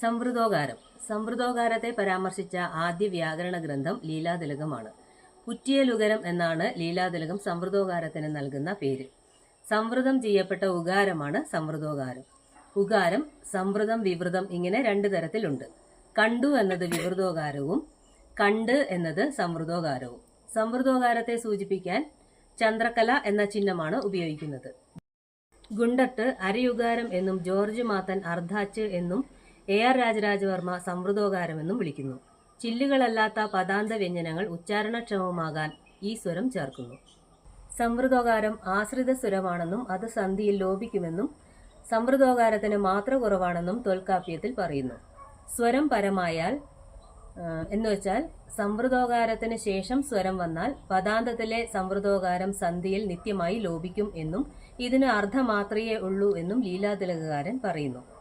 സംവൃതോകാരം. സംവൃതോകാരത്തെ പരാമർശിച്ച ആദ്യ വ്യാകരണ ഗ്രന്ഥം ലീലാതിലകമാണ്. കുറ്റിയലുകരം എന്നാണ് ലീലാതിലകം സംവൃതോകാരത്തിന് നൽകുന്ന പേര്. സംവൃതം ചെയ്യപ്പെട്ട ഉകാരമാണ് സംവൃതോകാരം. ഉകാരം, സംവൃതം, വിവൃതം ഇങ്ങനെ രണ്ടു തരത്തിലുണ്ട്. കണ്ടു എന്നത് വിവൃതോകാരവും കണ്ട് എന്നത് സംവൃതോകാരവും. സംവൃതോകാരത്തെ സൂചിപ്പിക്കാൻ ചന്ദ്രകല എന്ന ചിഹ്നമാണ് ഉപയോഗിക്കുന്നത്. ഗുണ്ടട്ട് അരയുകാരം എന്നും ജോർജ് മാത്തൻ അർദ്ധാച്ച് എന്നും AR രാജരാജവർമ്മ സംവൃതോകാരമെന്നും വിളിക്കുന്നു. ചില്ലുകളല്ലാത്ത പദാന്ത വ്യഞ്ജനങ്ങൾ ഉച്ചാരണക്ഷമമാകാൻ ഈ സ്വരം ചേർക്കുന്നു. സംവൃതോകാരം ആശ്രിത സ്വരമാണെന്നും അത് സന്ധിയിൽ ലോപിക്കുമെന്നും സംവൃതോകാരത്തിന് മാത്ര കുറവാണെന്നും തൊൽക്കാപ്യത്തിൽ പറയുന്നു. സ്വരം പരമായാൽ എന്നുവെച്ചാൽ സംവൃതോകാരത്തിന് ശേഷം സ്വരം വന്നാൽ പദാന്തത്തിലെ സംവൃതോകാരം സന്ധിയിൽ നിത്യമായി ലോപിക്കും എന്നും ഇതിന് അർദ്ധമാത്രയേ ഉള്ളൂ എന്നും ലീലാതിലകകാരൻ പറയുന്നു.